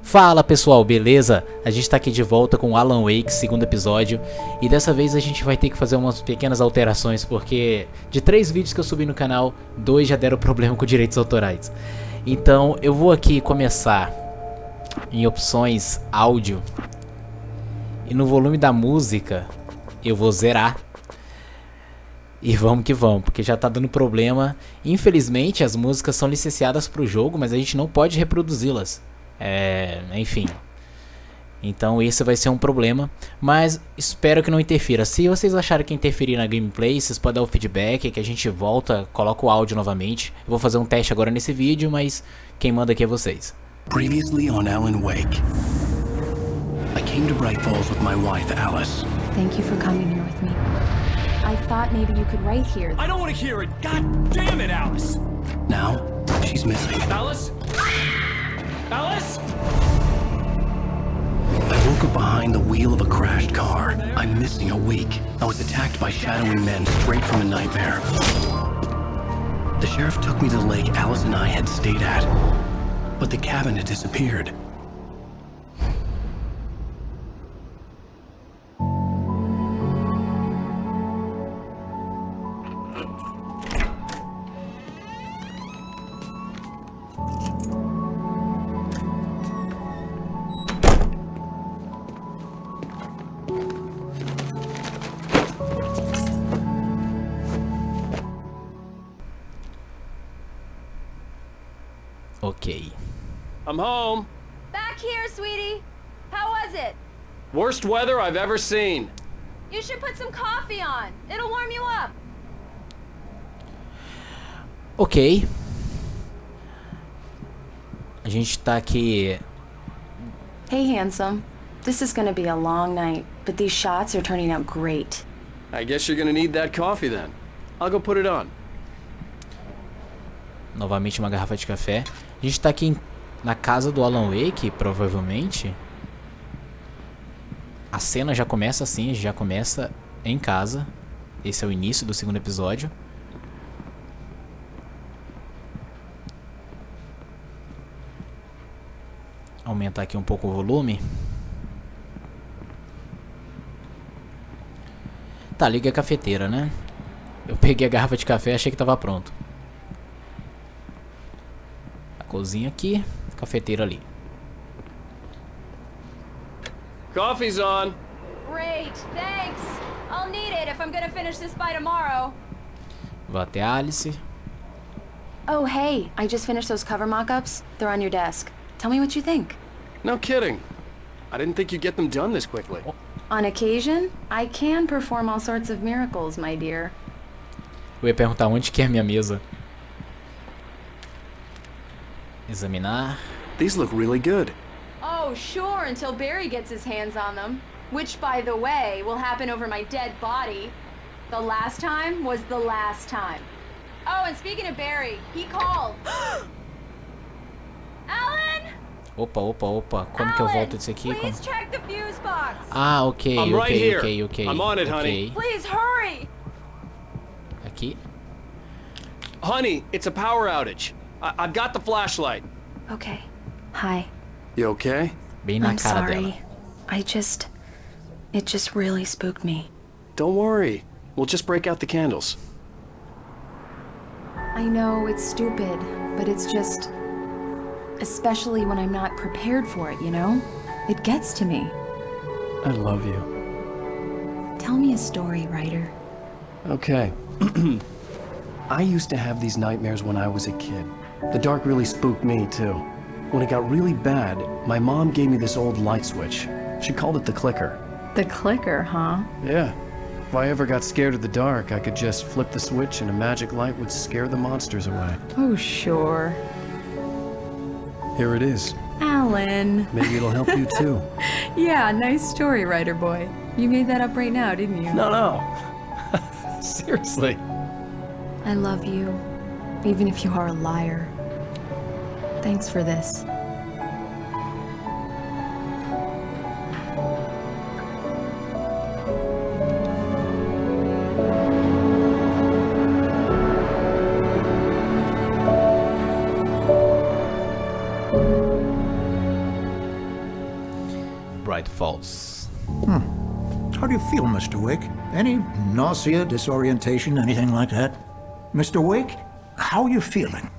Fala pessoal, beleza? A gente tá aqui de volta com o Alan Wake, segundo episódio. E dessa vez a gente vai ter que fazer umas pequenas alterações, porque de 3 vídeos que eu subi no canal, 2 já deram problema com direitos autorais. Então eu vou aqui começar em opções áudio. E no volume da música eu vou zerar. E vamos que vamos, porque já tá dando problema. Infelizmente as músicas são licenciadas pro jogo, mas a gente não pode reproduzi-las. Enfim. Então esse vai ser um problema, mas espero que não interfira. Se vocês acharem que interferir na gameplay, vocês podem dar o feedback, que a gente volta, coloca o áudio novamente. Eu vou fazer um teste agora nesse vídeo, mas quem manda aqui é vocês. Previously on Alan Wake, I came to Bright Falls with my wife Alice. Thank you for coming here with me. I thought maybe you could write here. I don't want to hear it. God damn it, Alice. Now she's missing. Alice? Alice? I woke up behind the wheel of a crashed car. I'm missing a week. I was attacked by shadowy men straight from a nightmare. The sheriff took me to the lake Alice and I had stayed at, but the cabin had disappeared. Ok. I'm home. Back here, sweetie. How was it? Worst weather I've ever seen. You should put some coffee on. It'll warm you up. Ok. A gente tá aqui. Hey, handsome. This is gonna be a long night, but these shots are turning out great. I guess you're gonna need that coffee then. I'll go put it on. Novamente uma garrafa de café. A gente tá aqui na casa do Alan Wake, provavelmente. A cena já começa assim, já começa em casa. Esse é o início do segundo episódio. Aumentar aqui um pouco o volume. Tá, liga a cafeteira, né? Eu peguei a garrafa de café e achei que tava pronto. Cozinha aqui, cafeteira ali. Coffee's on. Great, thanks. I'll need it if I'm gonna finish this by tomorrow. Vou até a Alice. Oh, hey, I just finished those cover mock-ups. They're on your desk. Tell me what you think. No kidding. I didn't think you'd get them done this quickly. On occasion, I can perform all sorts of miracles, my dear. Eu ia perguntar onde que é a minha mesa. Examinar. These look really good. Oh, sure, until Barry gets his hands on them. Which, by the way, will happen over my dead body. The last time was the last time. Oh, and speaking of Barry, he called. Alan? Opa. Como que eu volto disso aqui? Please check the fuse box. Ah, ok. I'm right here. Ok. I'm on it, honey. Please hurry. Aqui. Honey, it's a power outage. I've got the flashlight. Okay. Hi. You okay? Bem na I'm cara sorry. dela. It just really spooked me. Don't worry. We'll just break out the candles. I know it's stupid, but it's just... Especially when I'm not prepared for it, you know? It gets to me. I love you. Tell me a story, writer. Okay. I used to have these nightmares when I was a kid. The dark really spooked me, too. When it got really bad, my mom gave me this old light switch. She called it the clicker. The clicker, huh? Yeah. If I ever got scared of the dark, I could just flip the switch and a magic light would scare the monsters away. Oh, sure. Here it is. Alan. Maybe it'll help you, too. Yeah, nice story, writer boy. You made that up right now, didn't you? No. Seriously. I love you, even if you are a liar. Thanks for this. Bright Falls. How do you feel, Mr. Wake? Any nausea, disorientation, anything like that? Mr. Wake, how are you feeling?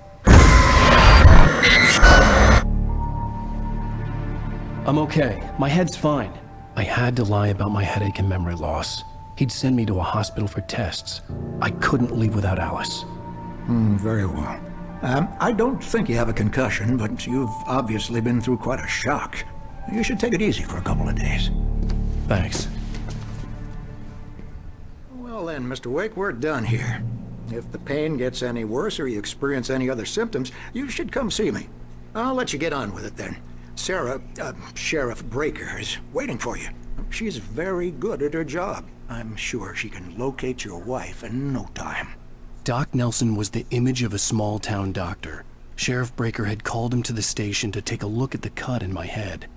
I'm okay. My head's fine. I had to lie about my headache and memory loss. He'd send me to a hospital for tests. I couldn't leave without Alice. Very well. I don't think you have a concussion, but you've obviously been through quite a shock. You should take it easy for a couple of days. Thanks. Well then, Mr. Wake, we're done here. If the pain gets any worse or you experience any other symptoms, you should come see me. I'll let you get on with it then. Sarah, Sheriff Breaker, is waiting for you. She's very good at her job. I'm sure she can locate your wife in no time. Doc Nelson was the image of a small-town doctor. Sheriff Breaker had called him to the station to take a look at the cut in my head.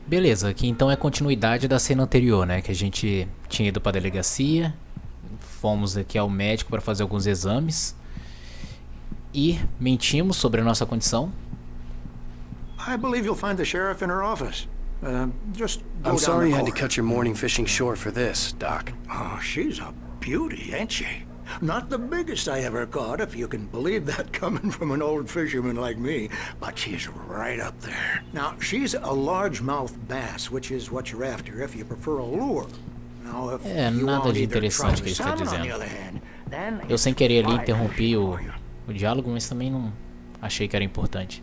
Beleza, aqui então é continuidade da cena anterior, né? Que a gente tinha ido pra delegacia, fomos aqui ao médico para fazer alguns exames e mentimos sobre a nossa condição. I believe you'll find the sheriff in her office. Just go I'm down sorry the you had to corridor. cut your morning fishing short for this, Doc. Oh, she's a beauty, ain't she? Not the biggest I ever caught, if you can believe that coming from an old fisherman like me, but she's right up there. Now, she's a largemouth bass, which is what you're after if you prefer a lure. Now, if you nada want de either interessante trout que ele está salmon, on dizendo. the other hand, then Eu sem it's querer ali fried interrompi fish o for you. diálogo, mas também não achei que era importante.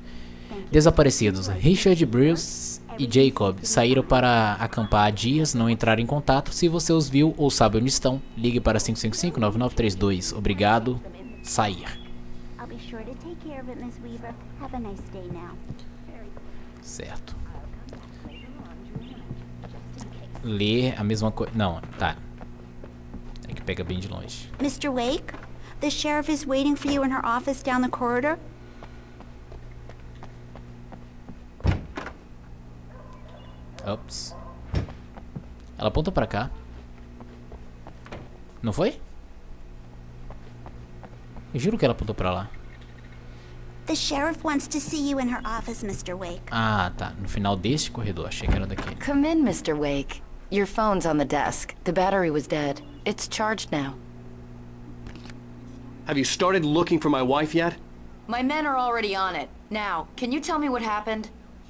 Desaparecidos. Richard Bruce e Jacob saíram para acampar há dias, não entraram em contato. Se você os viu ou sabe onde estão, ligue para 555-9932. Obrigado. Sair. I'll be sure to take care of it, Miss Weaver. Have a nice day now. Certo. Ler a mesma coisa. Não, tá. É que pega bem de longe. Mr. Wake, the sheriff is waiting for you in her office down the corridor. Ops. Ela aponta pra cá. Não foi? Eu juro que ela apontou pra lá. The sheriff wants to see you in her office, Mr. Wake. Ah, tá. No final deste corredor. Achei que era daqui. Come in, Mr. Wake. Your phone's on the desk. The battery was dead. It's charged now. Have you started looking for my wife yet? My men are already on it. Now, can you tell me what happened?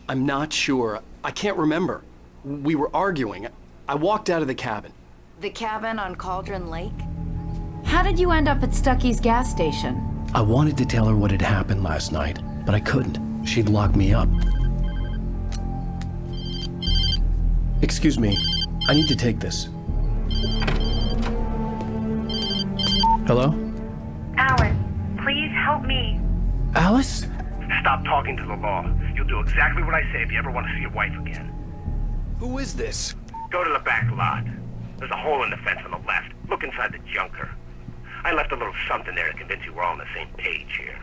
I'm not sure. I can't remember. We were arguing. I walked out of the cabin. The cabin on Cauldron Lake? How did you end up at Stucky's gas station? I wanted to tell her what had happened last night, but I couldn't. She'd locked me up. Excuse me. I need to take this. Hello? Alice, please help me. Alice? Stop talking to the law. You'll do exactly what I say if you ever want to see your wife again. Who is this? Go to the back lot. There's a hole in the fence on the left. Look inside the junker. I left a little something there to convince you we're all on the same page here.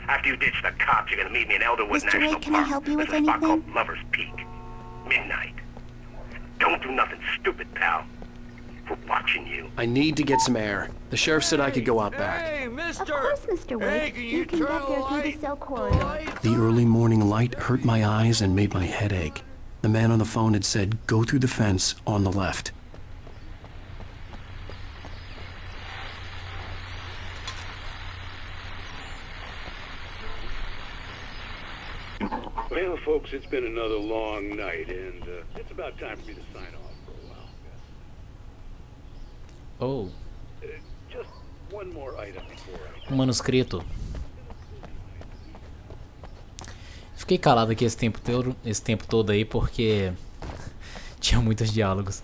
After you ditch the cops, you're gonna meet me in Elderwood Mr. National Wake, can I Park. help you with There's a spot anything? called Lover's Peak. Midnight. Don't do nothing stupid, pal. We're watching you. I need to get some air. The sheriff said I could go out back. Of course, Mr. Wake. You can get there through the cell corridor. The early morning light hurt my eyes and made my head ache. The man on the phone had said, go through the fence on the left. Well, folks, it's been another long night, and it's about time for me to sign off for a while. Oh, Just one more item before I... manuscrito. Fiquei calado aqui esse tempo todo aí porque tinha muitos diálogos.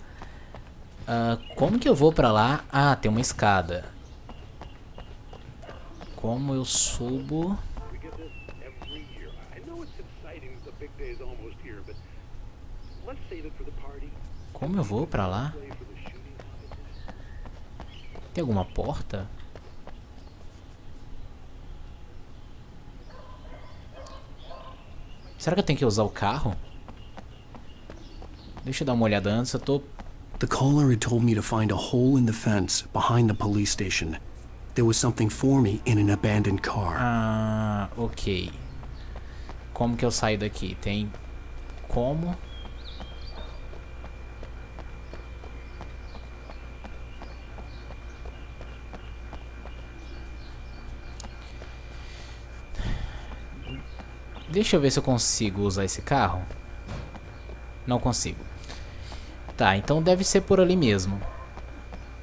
Como que eu vou pra lá? Ah, tem uma escada. Como eu subo? We get this every year. I know it's exciting that the big day is almost here, but let's save it for the party. Como eu vou pra lá? Play for the shooting competition. Tem alguma porta? Será que eu tenho que usar o carro? Deixa eu dar uma olhada antes, eu tô... The caller had told me to find a hole in the fence behind the police station. There was something for me in an abandoned car. Ah, ok. Como que eu saio daqui? Tem como. Deixa eu ver se eu consigo usar esse carro. Não consigo. Tá, então deve ser por ali mesmo.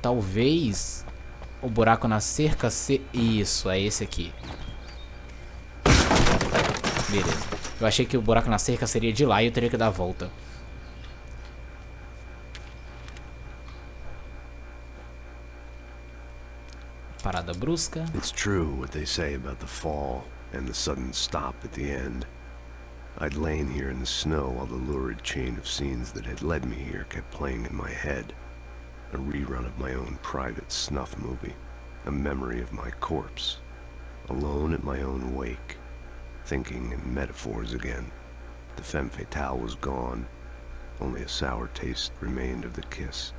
Talvez o buraco na cerca se... Isso, é esse aqui. Beleza. Eu achei que o buraco na cerca seria de lá e eu teria que dar a volta. Parada brusca. It's true what they say about the fall and the sudden stop at the end. I'd lain here in the snow while the lurid chain of scenes that had led me here kept playing in my head. A rerun of my own private snuff movie. A memory of my corpse. Alone at my own wake. Thinking in metaphors again. The femme fatale was gone. Only a sour taste remained of the kiss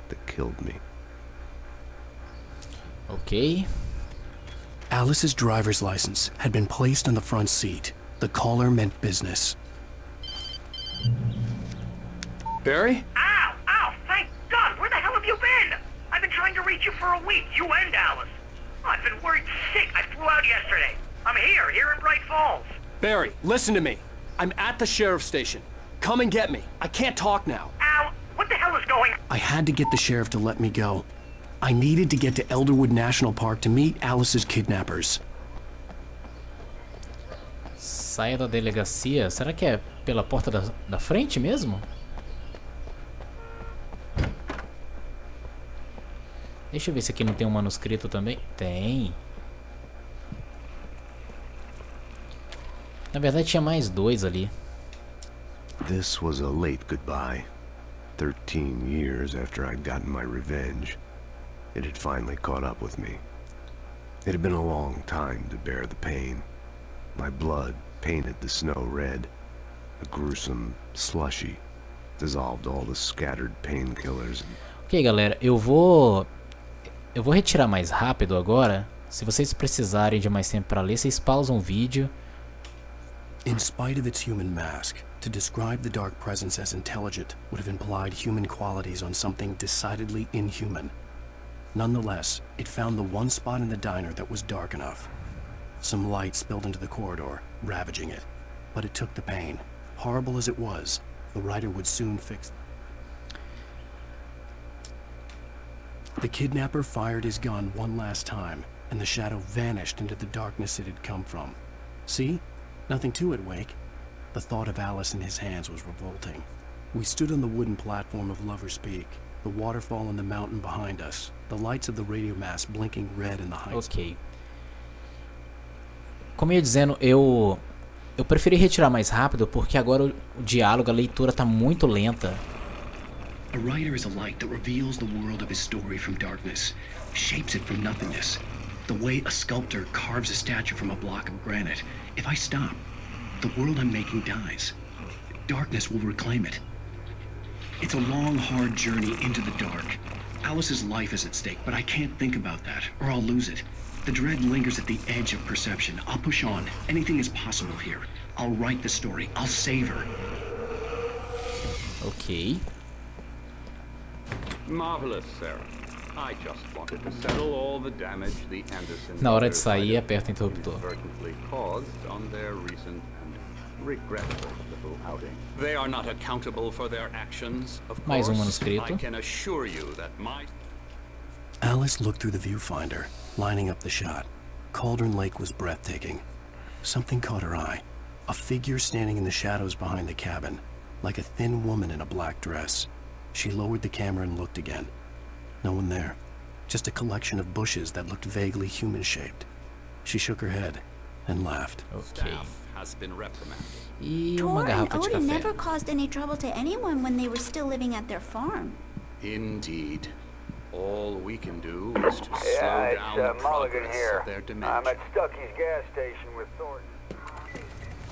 that killed me. Ok. Alice's driver's license had been placed on the front seat. The caller meant business. Barry? Ow! Ow! Thank God! Where the hell have you been? I've been trying to reach you for a week, you and Alice. I've been worried sick. I flew out yesterday. I'm here in Bright Falls. Barry, listen to me. I'm at the sheriff's station. Come and get me. I can't talk now. Ow! What the hell is going on? I had to get the sheriff to let me go. I needed to get to Elderwood National Park to meet Alice's kidnappers. Saia da delegacia. Será que é pela porta da frente mesmo? Deixa eu ver se aqui não tem um manuscrito também. Tem. Na verdade tinha mais dois ali. This was a late goodbye. 13 years after I'd gotten my revenge. It had finally caught up with me. It had been a long time to bear the pain. My blood painted the snow red. A gruesome slushy dissolved all the scattered painkillers. Ok, galera, eu vou retirar mais rápido agora. Se vocês precisarem de mais tempo para ler, vocês pausam o vídeo. In spite of its human mask, to describe the dark presence as intelligent would have implied human qualities on something decidedly inhuman. Nonetheless, it found the one spot in the diner that was dark enough. Some light spilled into the corridor, ravaging it. But it took the pain. Horrible as it was, the writer would soon fix it. The kidnapper fired his gun one last time, and the shadow vanished into the darkness it had come from. See? Nothing to it, Wake. The thought of Alice in his hands was revolting. We stood on the wooden platform of Lover's Peak, the waterfall on the mountain behind us, the lights of the radio mast blinking red in the heights. Ok. Como eu ia dizendo, eu preferi retirar mais rápido porque agora o diálogo, a leitura tá muito lenta. A writer is a light that reveals the world of his story from darkness, shapes it from nothingness. The way a sculptor carves a statue from a block of granite. If I stop, the world I'm making dies. Darkness will reclaim it. It's a long, hard journey into the dark. Alice's life is at stake, but I can't think about that, or I'll lose it. The dread lingers at the edge of perception. I'll push on. Anything is possible here. I'll write the story. I'll save her. Ok. Marvelous, Sarah. I just wanted to settle all the damage the Anderson Na hora de sair, aperta o interruptor. inadvertently caused on their recent and regrettable little outing. They are not accountable for their actions, of Mais course. manuscrito. I can assure you that my... Alice looked through the viewfinder, lining up the shot. Cauldron Lake was breathtaking. Something caught her eye. A figure standing in the shadows behind the cabin, like a thin woman in a black dress. She lowered the camera and looked again. No one there. Just a collection of bushes that looked vaguely human-shaped. She shook her head and laughed. Ok. has been reprimanded. E uma Tor and garrafa de Odin café. never caused any trouble to anyone when they were still living at their farm. Indeed. All we can do is to slow down the progress of their dementia. I'm at Stucky's gas station with Thornton.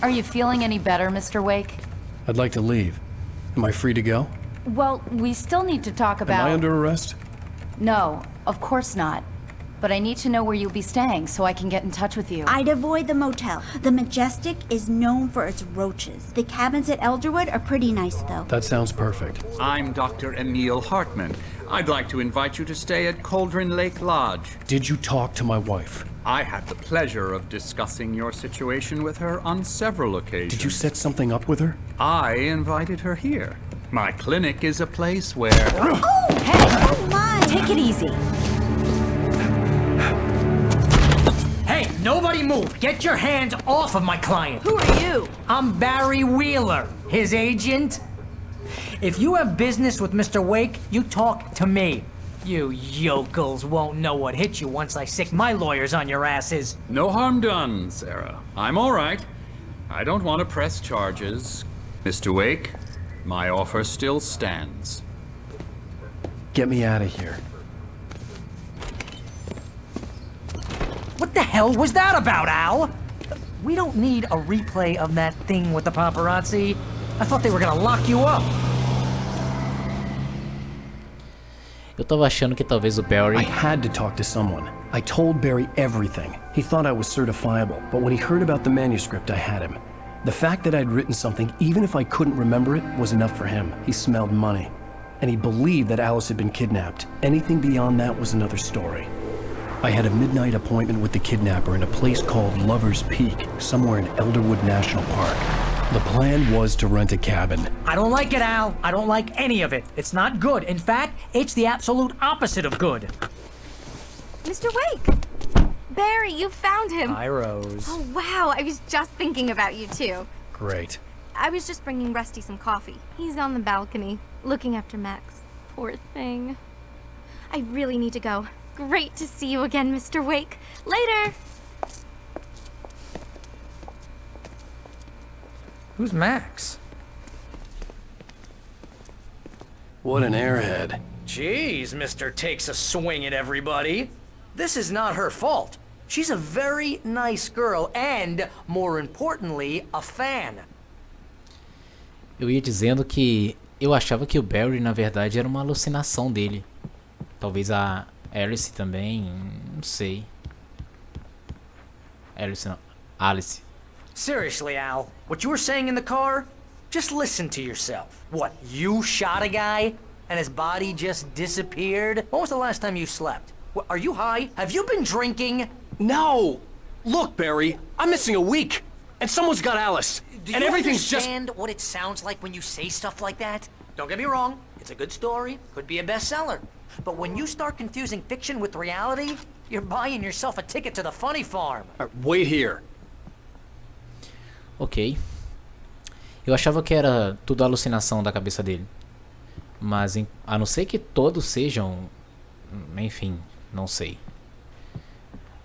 Are you feeling any better, Mr. Wake? I'd like to leave. Am I free to go? Well, we still need to talk about... Am I under arrest? No, of course not. But I need to know where you'll be staying so I can get in touch with you. I'd avoid the motel. The Majestic is known for its roaches. The cabins at Elderwood are pretty nice, though. That sounds perfect. I'm Dr. Emil Hartman. I'd like to invite you to stay at Cauldron Lake Lodge. Did you talk to my wife? I had the pleasure of discussing your situation with her on several occasions. Did you set something up with her? I invited her here. My clinic is a place where... Oh, hey, come on! Take it easy. Hey, nobody move! Get your hands off of my client! Who are you? I'm Barry Wheeler, his agent. If you have business with Mr. Wake, you talk to me. You yokels won't know what hit you once I sick my lawyers on your asses. No harm done, Sarah. I'm all right. I don't want to press charges. Mr. Wake, my offer still stands. Get me out of here. What the hell was that about, Al? We don't need a replay of that thing with the paparazzi. I thought they were gonna lock you up. Eu tava achando que talvez o Barry... I had to talk to someone. I told Barry everything. He thought I was certifiable, but when he heard about the manuscript, I had him. The fact that I'd written something, even if I couldn't remember it, was enough for him. He smelled money. And he believed that Alice had been kidnapped. Anything beyond that was another story. I had a midnight appointment with the kidnapper in a place called Lover's Peak, somewhere in Elderwood National Park. The plan was to rent a cabin. I don't like it, Al. I don't like any of it. It's not good. In fact, it's the absolute opposite of good. Mr. Wake! Barry, you found him. Hi, Rose. Oh, wow. I was just thinking about you, too. Great. I was just bringing Rusty some coffee. He's on the balcony, looking after Max. Poor thing. I really need to go. Great to see you again, Mr. Wake. Later! Who's Max? What an airhead. Jeez, Mr. Takes a swing at everybody. This is not her fault. She's a very nice girl and, more importantly, a fan. Eu ia dizendo que eu achava que o Barry, na verdade, era uma alucinação dele. Talvez a Alice também, não sei. Alice não. Alice. Seriously, Al, what you were saying in the car? Just listen to yourself. What, you shot a guy and his body just disappeared? When was the last time you slept? What, are you high? Have you been drinking? No! Look, Barry, I'm missing a week, and someone's got Alice, and everything's just... Do you understand what it sounds like when you say stuff like that? Don't get me wrong, it's a good story, could be a bestseller. But when you start confusing fiction with reality, you're buying yourself a ticket to the funny farm. Wait here. Ok. Eu achava que era tudo alucinação da cabeça dele. Mas a não ser que todos sejam... Enfim, não sei.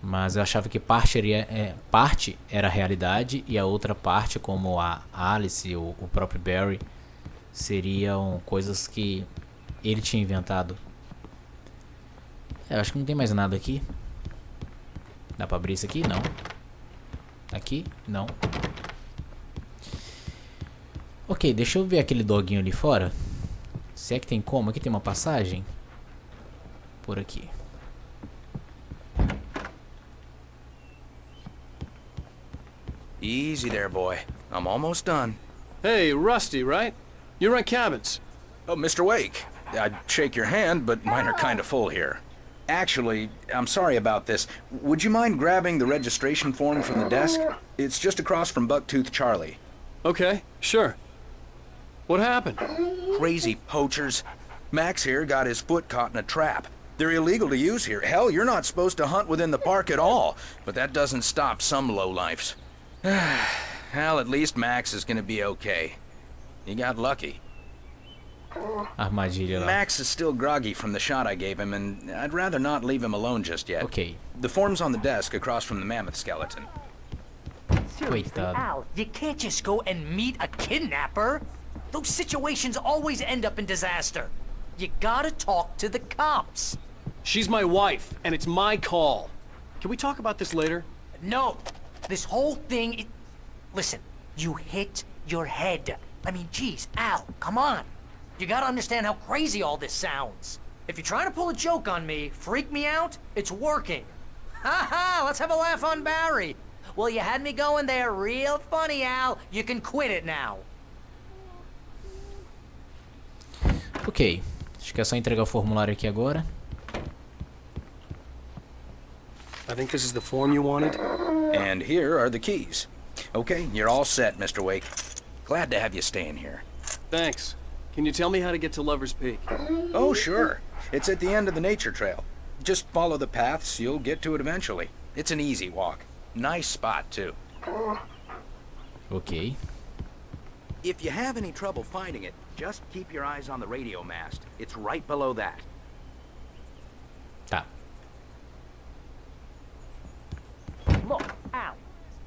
Mas eu achava que parte era a realidade e a outra parte, como a Alice e o próprio Barry, seriam coisas que ele tinha inventado. Eu acho que não tem mais nada aqui. Dá pra abrir isso aqui? Não. Aqui? Não. Ok, deixa eu ver aquele doguinho ali fora. Se é que tem como. Aqui tem uma passagem. Por aqui. Easy there, boy. I'm almost done. Hey, Rusty, right? You rent cabins. Oh, Mr. Wake. I'd shake your hand, but mine are kind of full here. Actually, I'm sorry about this. Would you mind grabbing the registration form from the desk? It's just across from Bucktooth Charlie. Okay, sure. What happened? Crazy poachers. Max here got his foot caught in a trap. They're illegal to use here. Hell, you're not supposed to hunt within the park at all. But that doesn't stop some lowlifes. Well, at least Max is gonna be okay. He got lucky. Armadilha lá. Max is still groggy from the shot I gave him, and I'd rather not leave him alone just yet. Okay. The form's on the desk across from the mammoth skeleton. Coitado. Al, you can't just go and meet a kidnapper. Those situations always end up in disaster. You gotta talk to the cops. She's my wife, and it's my call. Can we talk about this later? No. This whole thing... Listen, you hit your head. I mean, geez, Al, come on. You gotta understand how crazy all this sounds. If you're trying to pull a joke on me, freak me out, it's working. Ha ha, let's have a laugh on Barry. Well, you had me going there real funny, Al. You can quit it now. Ok, acho que é só entregar o formulário aqui agora. I think this is the form you wanted. And here are the keys. Okay, you're all set, Mr. Wake. Glad to have you staying here. Thanks. Can you tell me how to get to Lover's Peak? Oh, sure. It's at the end of the nature trail. Just follow the paths, you'll get to it eventually. It's an easy walk. Nice spot, too. Ok. If you have any trouble finding it, just keep your eyes on the radio mast. It's right below that. Tá. Look, Al,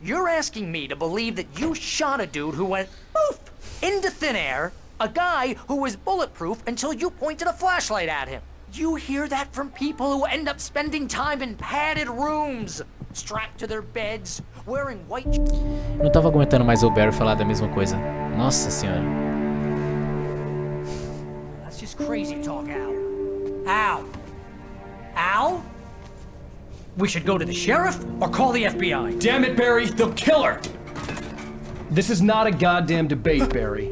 you're asking me to believe that you shot a dude who went poof into thin air, a guy who was bulletproof until you pointed a flashlight at him. You hear that from people who end up spending time in padded rooms, strapped to their beds, wearing white... Não tava aguentando mais o Barry falar da mesma coisa. Nossa senhora. That's just crazy talk, Al. Al? Al? We should go to the sheriff or call the FBI? Damn it, Barry, they'll kill her! This is not a goddamn debate, Barry.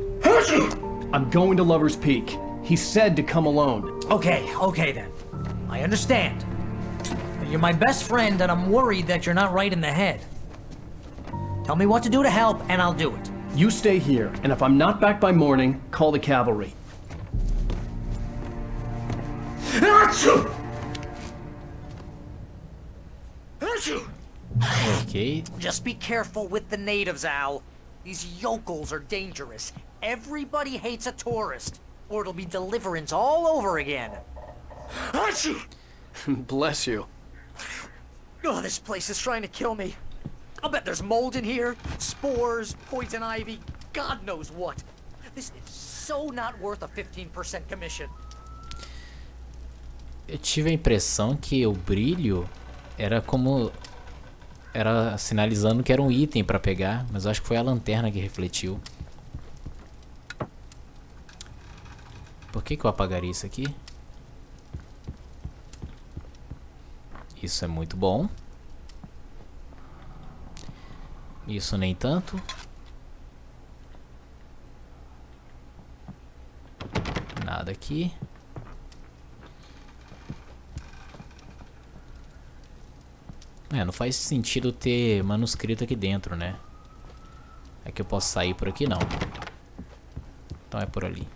I'm going to Lover's Peak. He said to come alone. Okay then. I understand. But you're my best friend and I'm worried that you're not right in the head. Tell me what to do to help and I'll do it. You stay here, and if I'm not back by morning, call the cavalry. Ok. Just be careful with the natives, Al. These yokels are dangerous. Everybody hates a tourist, or it'll be deliverance all over again. Bless you. Oh, this place is trying to kill me. I'll bet there's mold in here, spores, poison ivy, God knows what. This is so not worth a 15% commission. Eu tive a impressão que o brilho era como... Era sinalizando que era um item pra pegar, mas eu acho que foi a lanterna que refletiu. Por que eu apagaria isso aqui? Isso é muito bom. Isso nem tanto. Nada aqui. Não faz sentido ter manuscrito aqui dentro, né? É que eu posso sair por aqui? Não. Então é por ali.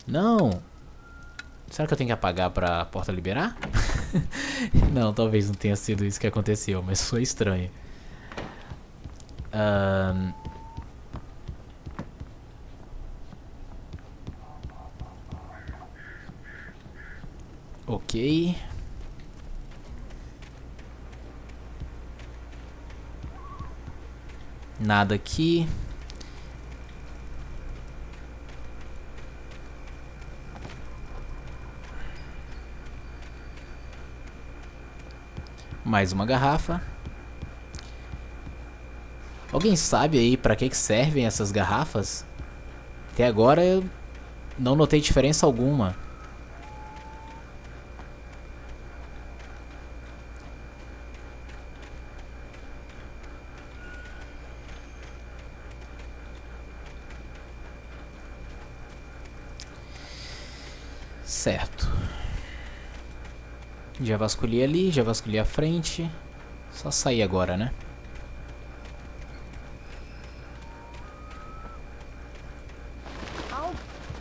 Não! Será que eu tenho que apagar pra porta liberar? Não, talvez não tenha sido isso que aconteceu, mas foi estranho. Ok. Nada aqui. Mais uma garrafa. Alguém sabe aí pra que servem essas garrafas? Até agora eu não notei diferença alguma. Certo. Já vasculhei ali, já vasculhei a frente. Só sair agora, né? I'll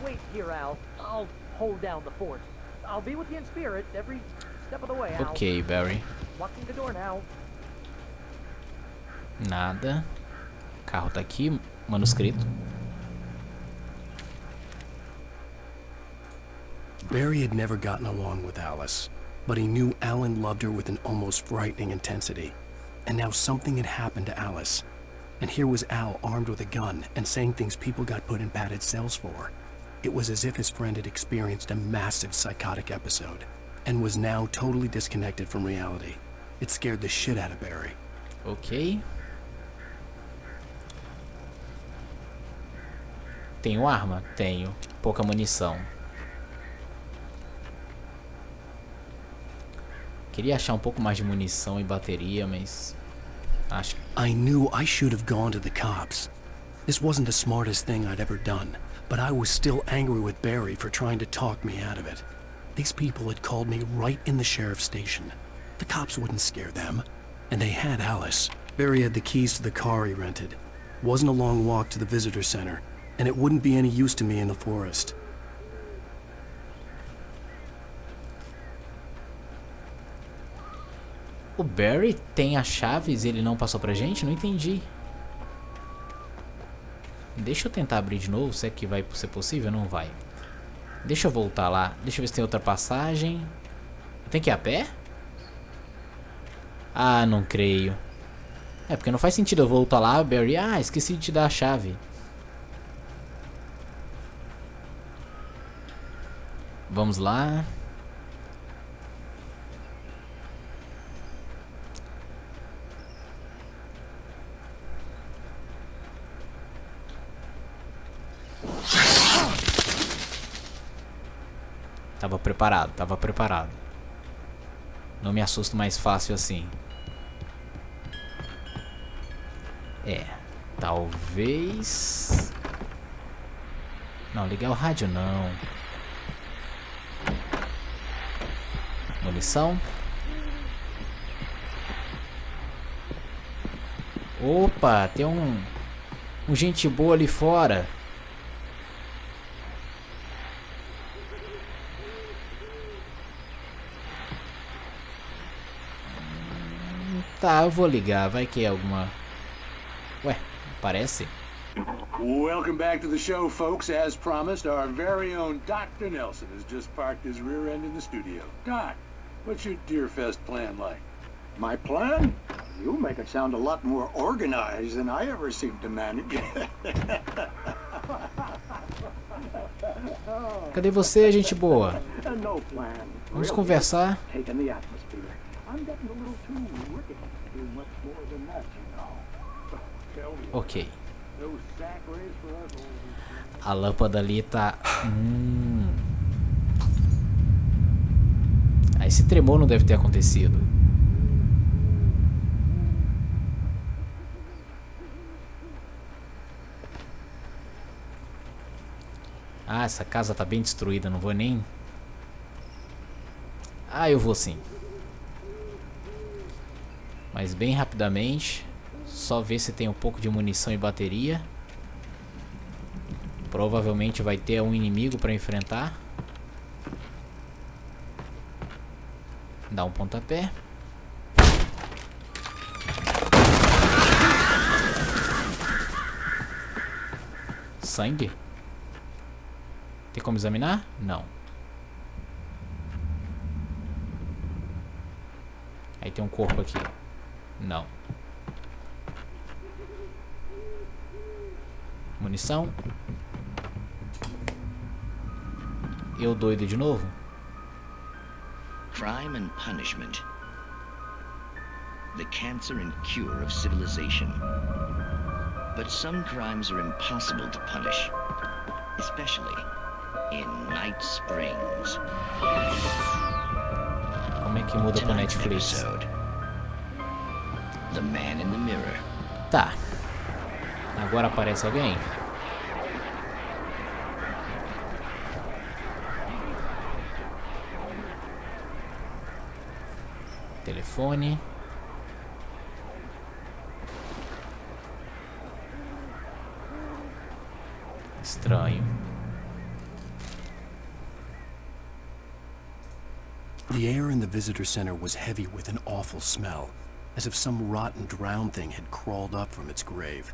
wait here, Al. I'll hold down the fort. I'll be with you in spirit every step of the way, Al. Ok, Barry. Locking the door now. Nada. O carro tá aqui, manuscrito. Barry had never gotten along with Alice, but he knew Alan loved her with an almost frightening intensity. And now something had happened to Alice. And here was Al armed with a gun and saying things people got put in padded cells for. It was as if his friend had experienced a massive psychotic episode and was now totally disconnected from reality. It scared the shit out of Barry. Ok. Tenho arma? Tenho. Pouca munição. Queria achar um pouco mais de munição e bateria, mas acho que... I knew I should have gone to the cops. This wasn't the smartest thing I'd ever done, but I was still angry with Barry for trying to talk me out of it. These people had called me right in the sheriff's station. The cops wouldn't scare them. And they had Alice. Barry had the keys to the car he rented. Wasn't a long walk to the visitor center, and it wouldn't be any use to me in the forest. O Barry tem as chaves e ele não passou pra gente? Não entendi. Deixa eu tentar abrir de novo, se é que vai ser possível, não vai. Deixa eu voltar lá, deixa eu ver se tem outra passagem. Tem que ir a pé? Ah, não creio. É, porque não faz sentido eu voltar lá, Barry. Ah, esqueci de te dar a chave. Vamos lá. Tava preparado, tava preparado. Não me assusto mais fácil assim. É, talvez... Não, ligar o rádio não. Munição. Opa, tem um gente boa ali fora. Tá, eu vou ligar, vai que é alguma... Ué, parece. Welcome back to the show, folks. As promised, our very own Dr. Nelson has just parked his rear end in the studio. Doc, what's your Deerfest plan like? My plan? You make it sound a lot more organized than I ever seem to manage. Cadê você, gente boa? No plan. Vamos conversar. Taking the atmosphere. I'm getting a little too wicked to do much more than that, you know. Tell me. Ok. Those sack rays for us old... A lâmpada ali tá... Ah, esse tremor não deve ter acontecido. Ah, essa casa tá bem destruída, não vou nem... Ah, eu vou sim. Mas bem rapidamente. Só ver se tem um pouco de munição e bateria. Provavelmente vai ter um inimigo para enfrentar. Dá um pontapé. Sangue? Tem como examinar? Não. Aí tem um corpo aqui. Não. Munição. Eu doido de novo? Crime and punishment. The cancer and cure of civilization. But some crimes are impossible to punish. Especially in Night Springs. Como é que muda pro Netflix? The Man in the Mirror. Tá. Agora aparece alguém? Telefone. Estranho. The air in the visitor center was heavy with an awful smell, as if some rotten drowned thing had crawled up from its grave.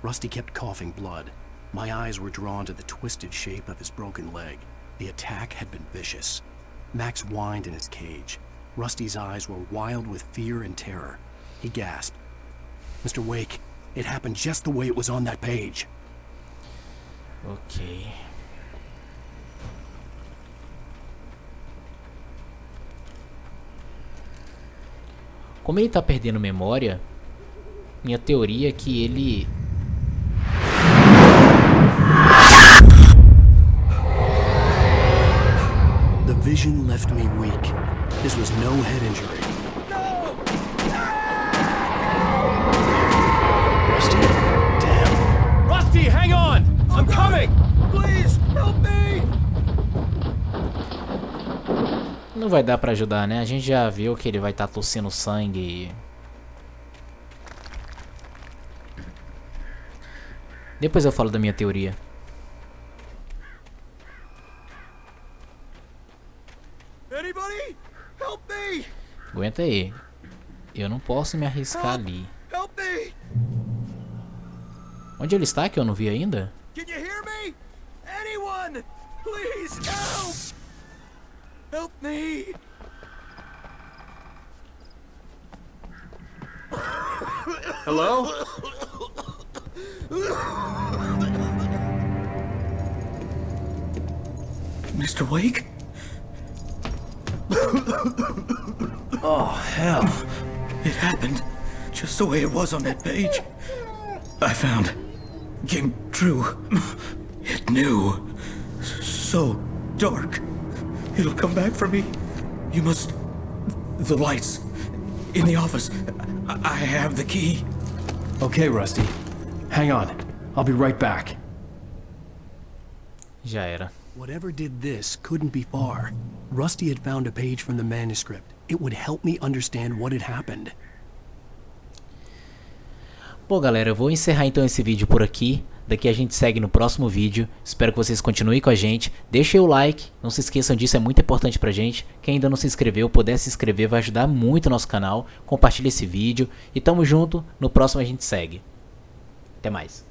Rusty kept coughing blood. My eyes were drawn to the twisted shape of his broken leg. The attack had been vicious. Max whined in his cage. Rusty's eyes were wild with fear and terror. He gasped. Mr. Wake, it happened just the way it was on that page. Ok. Como ele tá perdendo memória, minha teoria é que ele... The vision left me weak. This was no head injury. Rusty? Damn. Rusty, hang on! I'm coming! Please, help me! Não vai dar pra ajudar, né? A gente já viu que ele vai estar tossindo sangue e... Depois eu falo da minha teoria. Anybody? Help me! Aguenta aí. Eu não posso me arriscar ali. Help me! Onde ele está que eu não vi ainda? Can you hear me? Anyone? Please help! Help me! Hello? Mr. Wake? Oh, hell. It happened just the way it was on that page. I found. Came true. It knew. So dark. It'll come back for me. You must... The lights. In the office. I have the key. Okay, Rusty. Hang on. I'll be right back. Já era. Whatever did this couldn't be far. Rusty had found a page from the manuscript. It would help me understand what had happened. Bom, galera, eu vou encerrar então esse vídeo por aqui. Daqui a gente segue no próximo vídeo. Espero que vocês continuem com a gente. Deixem o like, não se esqueçam disso, é muito importante pra gente. Quem ainda não se inscreveu, puder se inscrever, vai ajudar muito o nosso canal. Compartilhe esse vídeo e tamo junto, no próximo a gente segue. Até mais.